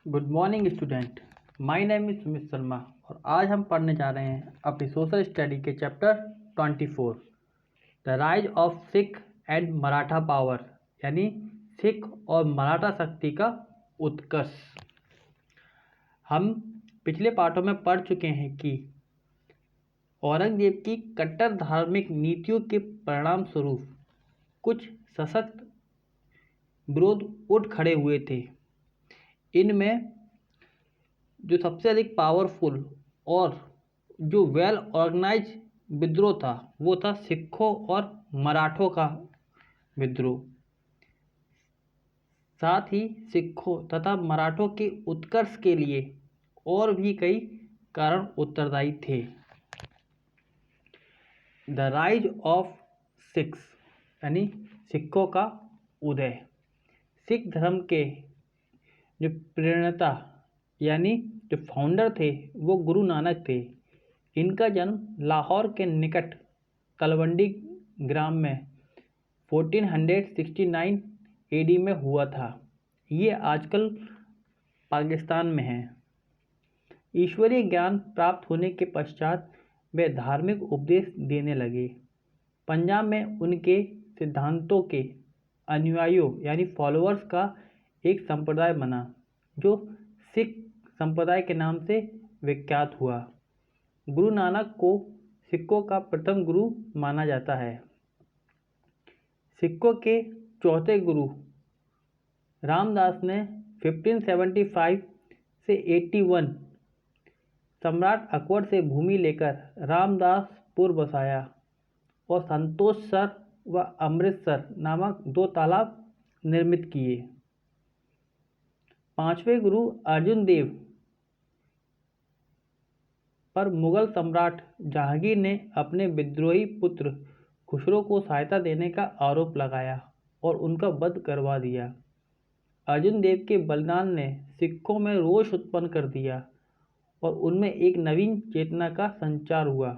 Good morning student. My name is Sumit Sharma और आज हम पढ़ने जा रहे हैं अपनी सोशल स्टडी के chapter 24 the rise of Sikh and Maratha power, यानी सिख और मराठा शक्ति का उत्कर्ष। हम पिछले पाठों में पढ़ चुके हैं कि औरंगजेब की कट्टर धार्मिक नीतियों के परिणाम स्वरूप कुछ सशक्त विरोध उठ खड़े हुए थे। इनमें जो सबसे अधिक पावरफुल और जो वेल ऑर्गेनाइज विद्रोह था वो था सिखों और मराठों का विद्रोह। साथ ही सिखों तथा मराठों के उत्कर्ष के लिए और भी कई कारण उत्तरदायी थे। द राइज ऑफ सिख्स यानी सिखों का उदय। सिख धर्म के जो प्रेरणता यानी जो फाउंडर थे वो गुरु नानक थे। इनका जन्म लाहौर के निकट तलवंडी ग्राम में 1469 एडी में हुआ था। ये आजकल पाकिस्तान में है। ईश्वरीय ज्ञान प्राप्त होने के पश्चात वे धार्मिक उपदेश देने लगे। पंजाब में उनके सिद्धांतों के अनुयायियों यानी फॉलोअर्स का एक संप्रदाय बना जो सिख संप्रदाय के नाम से विख्यात हुआ। गुरु नानक को सिखों का प्रथम गुरु माना जाता है। सिखों के चौथे गुरु रामदास ने 1575 से 81 सम्राट अकबर से भूमि लेकर रामदासपुर बसाया और संतोषसर व अमृतसर नामक 2 तालाब निर्मित किए। पांचवें गुरु अर्जुन देव पर मुगल सम्राट जहांगीर ने अपने विद्रोही पुत्र खुसरो को सहायता देने का आरोप लगाया और उनका वध करवा दिया। अर्जुन देव के बलिदान ने सिखों में रोष उत्पन्न कर दिया और उनमें एक नवीन चेतना का संचार हुआ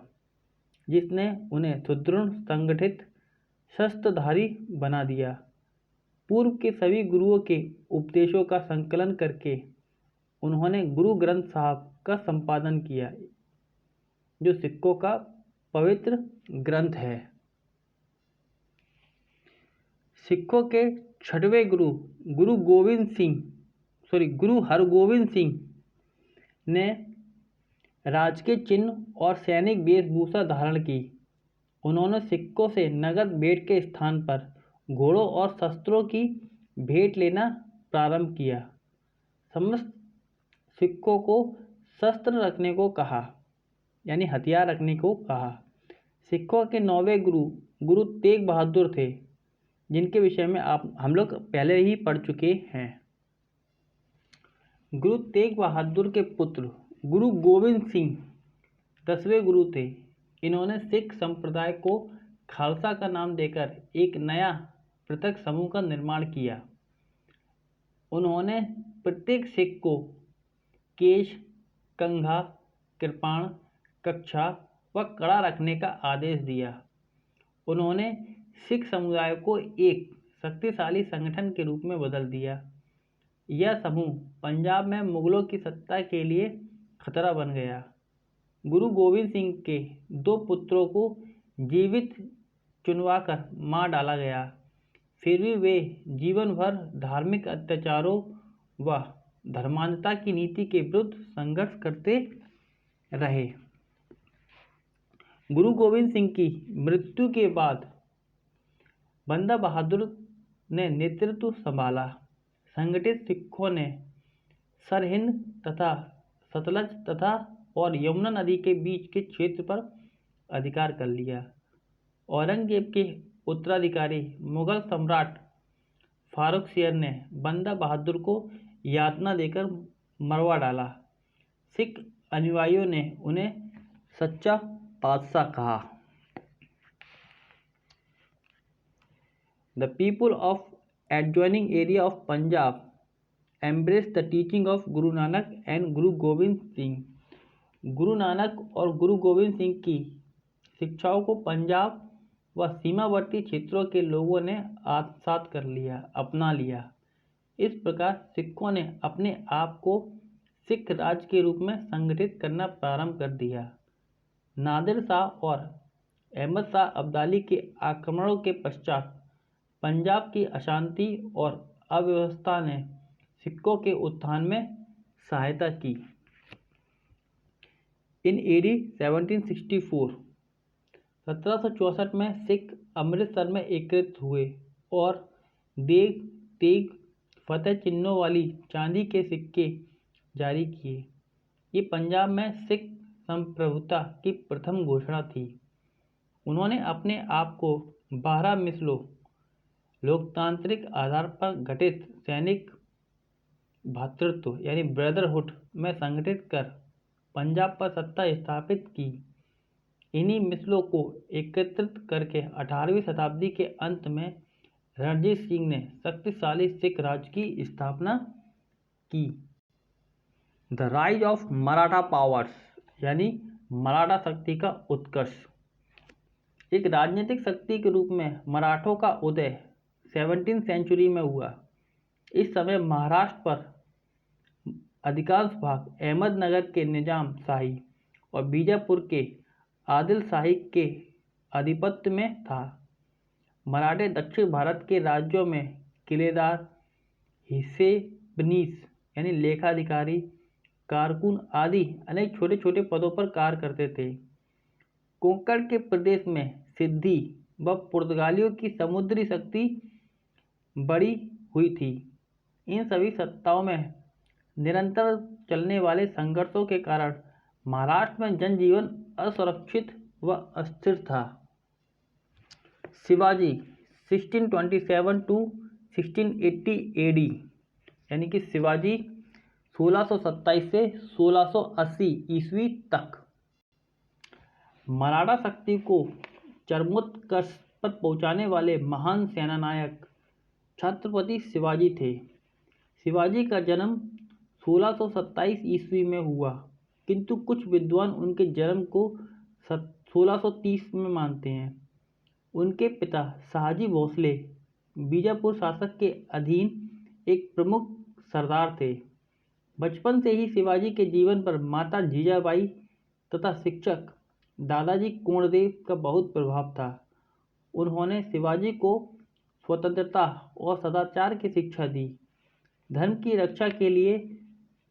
जिसने उन्हें सुदृढ़ संगठित शस्त्रधारी बना दिया। पूर्व के सभी गुरुओं के उपदेशों का संकलन करके उन्होंने गुरु ग्रंथ साहब का संपादन किया जो सिखों का पवित्र ग्रंथ है। सिखों के छठवें गुरु गुरु हरगोविंद सिंह ने राजकीय चिन्ह और सैनिक वेशभूषा धारण की। उन्होंने सिखों से नगद भेंट के स्थान पर घोड़ों और शस्त्रों की भेंट लेना प्रारंभ किया। समस्त सिखों को शस्त्र रखने को कहा यानी हथियार रखने को कहा। सिखों के 9वें गुरु तेग बहादुर थे जिनके विषय में हम लोग पहले ही पढ़ चुके हैं। गुरु तेग बहादुर के पुत्र गुरु गोविंद सिंह 10वें गुरु थे। इन्होंने सिख संप्रदाय को खालसा का नाम देकर एक नया पृथक समूह का निर्माण किया। उन्होंने प्रत्येक सिख को केश, कंघा, कृपाण, कक्षा व कड़ा रखने का आदेश दिया। उन्होंने सिख समुदाय को एक शक्तिशाली संगठन के रूप में बदल दिया। यह समूह पंजाब में मुगलों की सत्ता के लिए खतरा बन गया। गुरु गोविंद सिंह के 2 पुत्रों को जीवित चुनवाकर मार डाला गया। फिर भी वे जीवन भर धार्मिक अत्याचारों व धर्मांधता की नीति के विरुद्ध संघर्ष करते रहे। गुरु गोविंद सिंह की मृत्यु के बाद बंदा बहादुर ने नेतृत्व संभाला। संगठित सिखों ने सरहिंद तथा सतलज तथा और यमुना नदी के बीच के क्षेत्र पर अधिकार कर लिया। औरंगजेब के उत्तराधिकारी मुगल सम्राट फारुखसियर ने बंदा बहादुर को यातना देकर मरवा डाला। सिख अनुयायियों ने उन्हें सच्चा बादशाह कहा। The people of adjoining area of Punjab embraced the teaching of Guru Nanak and गुरु गोविंद सिंह। गुरु नानक और गुरु गोविंद सिंह की शिक्षाओं को पंजाब व सीमावर्ती क्षेत्रों के लोगों ने आत्मसात कर लिया, अपना लिया। इस प्रकार सिखों ने अपने आप को सिख राज के रूप में संगठित करना प्रारंभ कर दिया। नादिर शाह और अहमद शाह अब्दाली के आक्रमणों के पश्चात पंजाब की अशांति और अव्यवस्था ने सिखों के उत्थान में सहायता की। इन एडी 1764 1764 में सिख अमृतसर में एकत्रित हुए और देग तेग फतेह चिन्हों वाली चांदी के सिक्के जारी किए। ये पंजाब में सिख संप्रभुता की प्रथम घोषणा थी। उन्होंने अपने आप को 12 मिसलों लोकतांत्रिक आधार पर गठित सैनिक भ्रातृत्व यानी ब्रदरहुड में संगठित कर पंजाब पर सत्ता स्थापित की। इन्हीं मिसलों को एकत्रित करके 18वीं शताब्दी के अंत में रणजीत सिंह ने शक्तिशाली सिख राज की स्थापना की। The rise of Maratha powers यानी मराठा शक्ति का उत्कर्ष। एक राजनीतिक शक्ति के रूप में मराठों का उदय 17वीं सेंचुरी में हुआ। इस समय महाराष्ट्र पर अधिकांश भाग अहमदनगर के निजाम शाही और बीजापुर के आदिल शाही के आधिपत्य में था। मराठे दक्षिण भारत के राज्यों में किलेदार, हिस्सेबनीस यानी लेखाधिकारी, कारकुन आदि अनेक छोटे छोटे पदों पर कार्य करते थे। कोंकण के प्रदेश में सिद्धी व पुर्तगालियों की समुद्री शक्ति बढ़ी हुई थी। इन सभी सत्ताओं में निरंतर चलने वाले संघर्षों के कारण महाराष्ट्र में जनजीवन असुरक्षित व अस्थिर था। शिवाजी 1627 to 1680 एडी यानी कि शिवाजी 1627 से 1680 ईस्वी तक मराठा शक्ति को चरमोत्कर्ष पर पहुंचाने वाले महान सेनानायक छत्रपति शिवाजी थे। शिवाजी का जन्म 1627 ईस्वी में हुआ, किंतु कुछ विद्वान उनके जन्म को 1630 में मानते हैं। उनके पिता शाहजी भोसले बीजापुर शासक के अधीन एक प्रमुख सरदार थे। बचपन से ही शिवाजी के जीवन पर माता जीजाबाई तथा शिक्षक दादाजी कोंडदेव का बहुत प्रभाव था। उन्होंने शिवाजी को स्वतंत्रता और सदाचार की शिक्षा दी। धर्म की रक्षा के लिए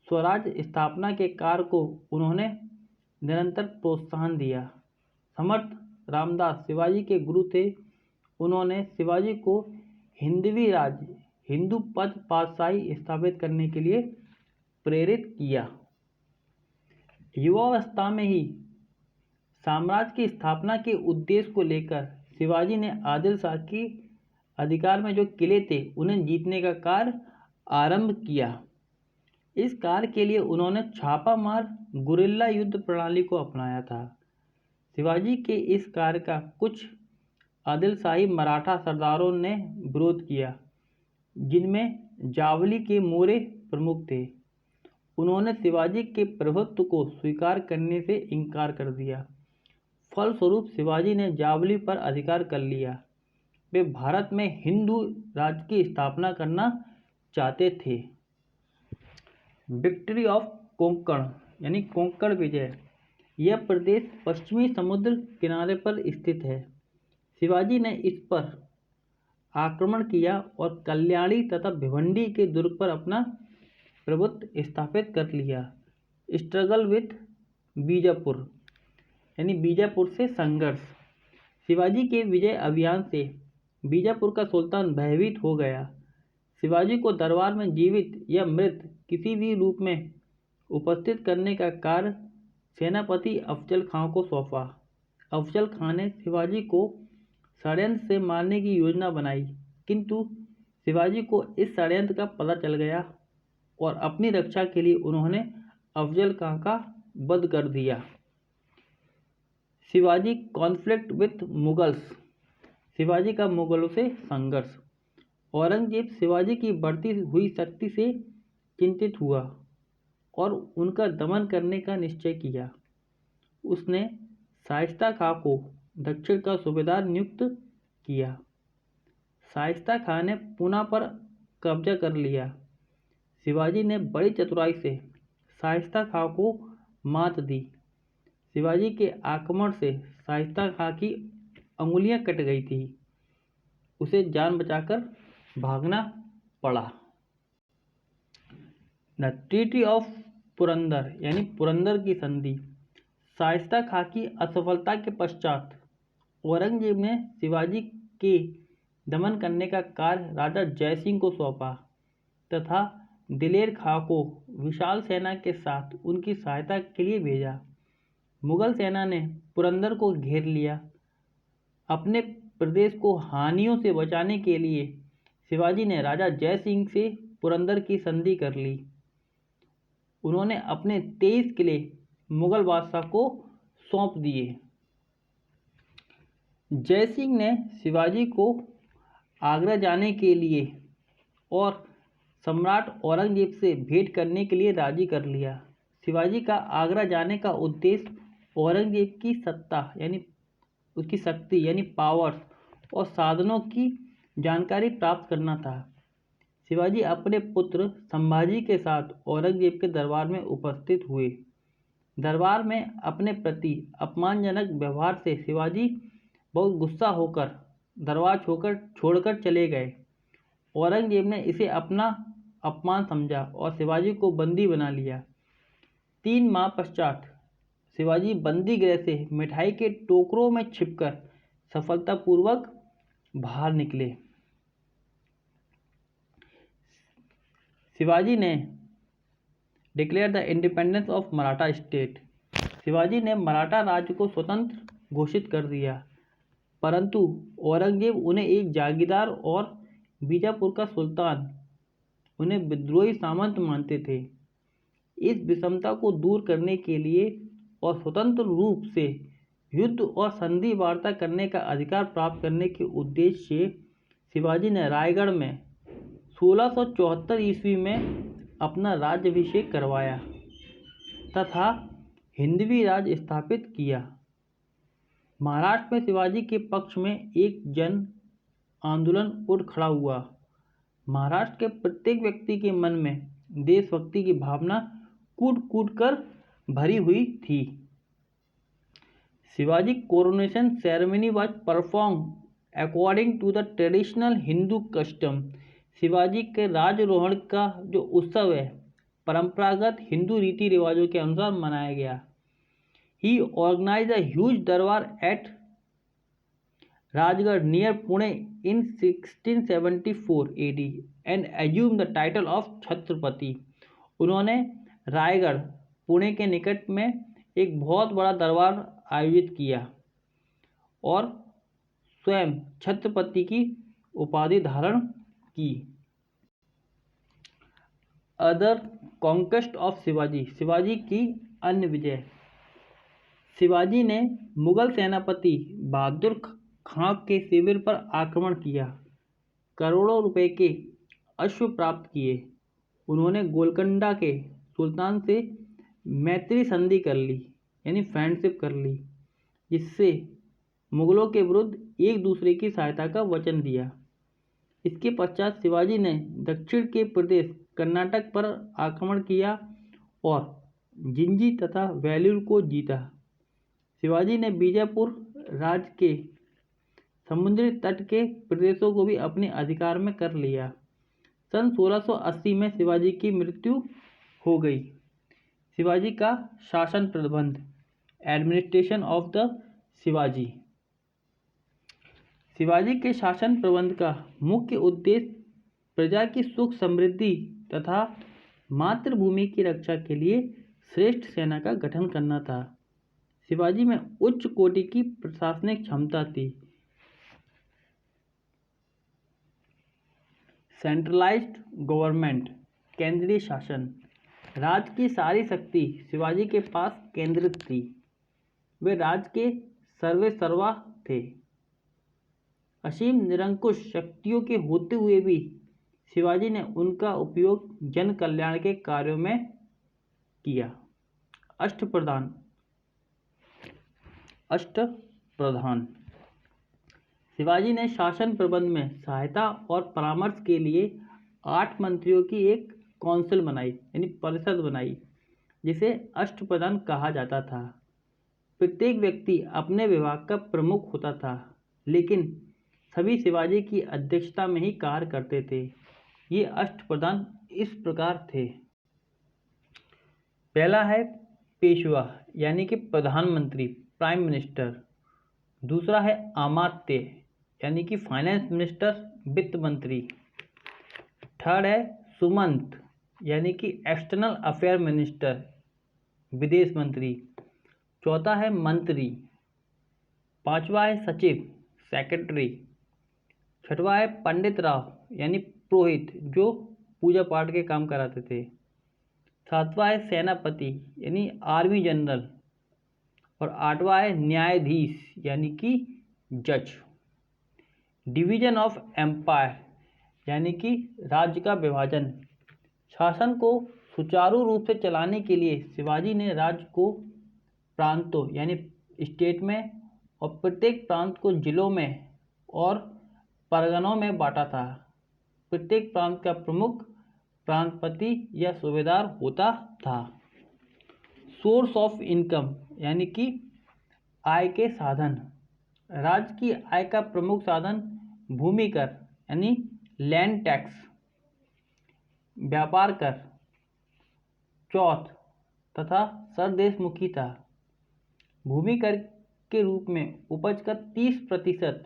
स्वराज स्थापना के कार्य को उन्होंने निरंतर प्रोत्साहन दिया। समर्थ रामदास शिवाजी के गुरु थे। उन्होंने शिवाजी को हिंदवी राज हिंदू पद पातशाही स्थापित करने के लिए प्रेरित किया। युवावस्था में ही साम्राज्य की स्थापना के उद्देश्य को लेकर शिवाजी ने आदिल शाह के अधिकार में जो किले थे उन्हें जीतने का कार्य आरंभ किया। इस कार्य के लिए उन्होंने छापामार गुरिल्ला युद्ध प्रणाली को अपनाया था। शिवाजी के इस कार्य का कुछ आदिलशाही मराठा सरदारों ने विरोध किया, जिनमें जावली के मोरे प्रमुख थे। उन्होंने शिवाजी के प्रभुत्व को स्वीकार करने से इनकार कर दिया। फलस्वरूप शिवाजी ने जावली पर अधिकार कर लिया। वे भारत में हिंदू राज्य की स्थापना करना चाहते थे। विक्ट्री ऑफ कोंकण यानी कोंकण विजय। यह प्रदेश पश्चिमी समुद्र किनारे पर स्थित है। शिवाजी ने इस पर आक्रमण किया और कल्याणी तथा भिवंडी के दुर्ग पर अपना प्रभुत्व स्थापित कर लिया। स्ट्रगल विथ बीजापुर यानी बीजापुर से संघर्ष। शिवाजी के विजय अभियान से बीजापुर का सुल्तान भयभीत हो गया। शिवाजी को दरबार में जीवित या मृत किसी भी रूप में उपस्थित करने का कार्य सेनापति अफजल खां को सौंपा। अफजल खां ने शिवाजी को षड्यंत्र से मारने की योजना बनाई, किंतु शिवाजी को इस षड्यंत्र का पता चल गया और अपनी रक्षा के लिए उन्होंने अफजल खां का वध कर दिया। Shivaji conflict with Mughals. Shivaji का मुगलों से संघर्ष। औरंगजेब शिवाजी की बढ़ती हुई शक्ति से चिंतित हुआ और उनका दमन करने का निश्चय किया। उसने शाइस्ता खां को दक्षिण का सूबेदार नियुक्त किया। शाइस्ता खां ने पूना पर कब्जा कर लिया। शिवाजी ने बड़ी चतुराई से शाइस्ता खां को मात दी। शिवाजी के आक्रमण से शाइस्ता खां की अंगुलियां कट गई थी। उसे जान बचाकर भागना पड़ा। द ट्रीटी ऑफ पुरंदर यानी पुरंदर की संधि। शाइस्ता खां की असफलता के पश्चात औरंगजेब ने शिवाजी के दमन करने का कार्य राजा जयसिंह को सौंपा तथा दिलेर खां को विशाल सेना के साथ उनकी सहायता के लिए भेजा। मुगल सेना ने पुरंदर को घेर लिया। अपने प्रदेश को हानियों से बचाने के लिए शिवाजी ने राजा जयसिंह से पुरंदर की संधि कर ली। उन्होंने अपने 23 किले मुगल बादशाह को सौंप दिए। जयसिंह ने शिवाजी को आगरा जाने के लिए और सम्राट औरंगजेब से भेंट करने के लिए राजी कर लिया। शिवाजी का आगरा जाने का उद्देश्य औरंगजेब की सत्ता यानी उसकी शक्ति यानी पावर्स और साधनों की जानकारी प्राप्त करना था। शिवाजी अपने पुत्र संभाजी के साथ औरंगजेब के दरबार में उपस्थित हुए। दरबार में अपने प्रति अपमानजनक व्यवहार से शिवाजी बहुत गुस्सा होकर दरबार छोड़कर चले गए। औरंगजेब ने इसे अपना अपमान समझा और शिवाजी को बंदी बना लिया। 3 माह पश्चात शिवाजी बंदी गृह से मिठाई के टोकरों में छिपकर सफलतापूर्वक बाहर निकले। शिवाजी ने declare the independence of Maratha state. Shivaji ने मराठा राज्य को स्वतंत्र घोषित कर दिया, परंतु औरंगजेब उन्हें एक जागीरदार और बीजापुर का सुल्तान उन्हें विद्रोही सामंत मानते थे। इस विषमता को दूर करने के लिए और स्वतंत्र रूप से युद्ध और संधि वार्ता करने का अधिकार प्राप्त करने के उद्देश्य से शिवाजी ने रायगढ़ में 1674 ईस्वी में अपना राज्याभिषेक करवाया तथा हिंदवी राज स्थापित किया। महाराष्ट्र में शिवाजी के पक्ष में एक जन आंदोलन उठ खड़ा हुआ। महाराष्ट्र के प्रत्येक व्यक्ति के मन में देशभक्ति की भावना कूट कूट कर भरी हुई थी। Shivaji coronation ceremony was perform according to the traditional Hindu custom. Shivaji के राजारोहण का जो उत्सव है परंपरागत हिंदू रीति रिवाजों के अनुसार मनाया गया। He organized a huge darbar at Rajgarh near Pune in 1674 AD and assumed the title of Chhatrapati. उन्होंने रायगढ़ पुणे के निकट में एक बहुत बड़ा दरबार आयोजित किया और स्वयं छत्रपति की उपाधि धारण की। Other conquest of Shivaji. Shivaji की अन्य विजय। शिवाजी ने मुगल सेनापति बहादुर खां के शिविर पर आक्रमण किया, करोड़ों रुपए के अश्व प्राप्त किए। उन्होंने गोलकुंडा के सुल्तान से मैत्री संधि कर ली यानी फ्रेंडशिप कर ली, जिससे मुगलों के विरुद्ध एक दूसरे की सहायता का वचन दिया। इसके पश्चात शिवाजी ने दक्षिण के प्रदेश कर्नाटक पर आक्रमण किया और जिंजी तथा वेलूर को जीता। शिवाजी ने बीजापुर राज्य के समुद्री तट के प्रदेशों को भी अपने अधिकार में कर लिया। सन 1680 में शिवाजी की मृत्यु हो गई। शिवाजी का शासन प्रबंध administration of the Shivaji. Shivaji के शासन प्रबंध का मुख्य उद्देश्य प्रजा की सुख समृद्धि तथा मातृभूमि की रक्षा के लिए श्रेष्ठ सेना का गठन करना था। शिवाजी में उच्च कोटि की प्रशासनिक क्षमता थी। सेंट्रलाइज्ड गवर्नमेंट केंद्रीय शासन। राज्य की सारी शक्ति शिवाजी के पास केंद्रित थी। वे राज्य के सर्वेसर्वा थे। असीम निरंकुश शक्तियों के होते हुए भी शिवाजी ने उनका उपयोग जन कल्याण के कार्यों में किया। अष्टप्रधान। शिवाजी ने शासन प्रबंध में सहायता और परामर्श के लिए 8 मंत्रियों की एक काउंसिल बनाई यानी परिषद बनाई जिसे अष्टप्रधान कहा जाता था। प्रत्येक व्यक्ति अपने विभाग का प्रमुख होता था, लेकिन सभी शिवाजी की अध्यक्षता में ही कार्य करते थे। ये अष्टप्रधान इस प्रकार थे। पहला है पेशवा यानी कि प्रधानमंत्री, प्राइम मिनिस्टर। दूसरा है अमात्य यानी कि फाइनेंस मिनिस्टर, वित्त मंत्री। थर्ड है सुमंत यानी कि एक्सटर्नल अफेयर मिनिस्टर, विदेश मंत्री। चौथा है मंत्री। पांचवा है सचिव, सेक्रेटरी। छठवा है पंडित राव यानी पुरोहित जो पूजा पाठ के काम कराते थे। सातवां है सेनापति यानी आर्मी जनरल। और आठवां है न्यायाधीश यानी कि जज। डिवीजन ऑफ एम्पायर यानी कि राज्य का विभाजन। शासन को सुचारू रूप से चलाने के लिए शिवाजी ने राज्य को प्रांतों यानी स्टेट में और प्रत्येक प्रांत को जिलों में और परगनों में बांटा था। प्रत्येक प्रांत का प्रमुख प्रांतपति या सूबेदार होता था। सोर्स ऑफ इनकम यानी कि आय के साधन। राज्य की आय का प्रमुख साधन भूमि कर यानी लैंड टैक्स, व्यापार कर, चौथ तथा सरदेशमुखी था। भूमि कर के रूप में उपज का 30%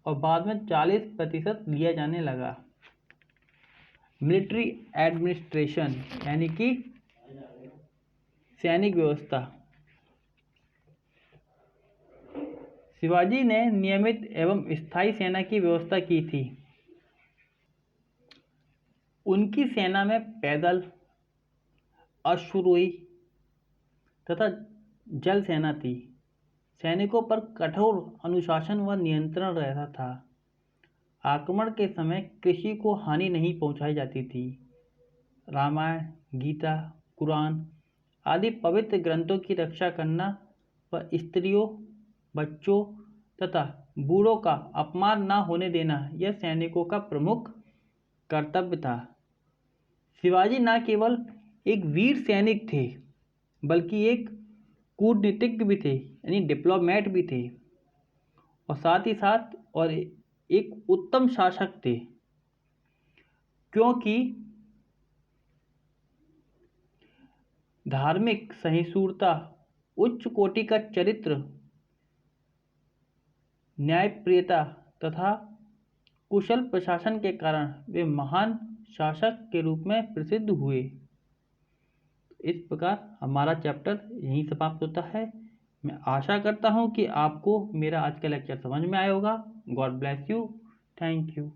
और बाद में 40% लिया जाने लगा। मिलिट्री एडमिनिस्ट्रेशन यानी कि सैनिक व्यवस्था। शिवाजी ने नियमित एवं स्थायी सेना की व्यवस्था की थी। उनकी सेना में पैदल, अश्वरोही तथा जल सेना थी। सैनिकों पर कठोर अनुशासन व नियंत्रण रहता था। आक्रमण के समय कृषि को हानि नहीं पहुंचाई जाती थी। रामायण, गीता, कुरान आदि पवित्र ग्रंथों की रक्षा करना व स्त्रियों, बच्चों तथा बूढ़ों का अपमान न होने देना यह सैनिकों का प्रमुख कर्तव्य था। शिवाजी न केवल एक वीर सैनिक थे बल्कि एक कूटनीतिज्ञ भी थे यानी डिप्लोमेट भी थे और साथ ही साथ और एक उत्तम शासक थे, क्योंकि धार्मिक सहिष्णुता, उच्च कोटि का चरित्र, न्यायप्रियता तथा कुशल प्रशासन के कारण वे महान शासक के रूप में प्रसिद्ध हुए। इस प्रकार हमारा चैप्टर यहीं समाप्त होता है। मैं आशा करता हूँ कि आपको मेरा आज का लेक्चर समझ में आया होगा। God bless you. Thank you.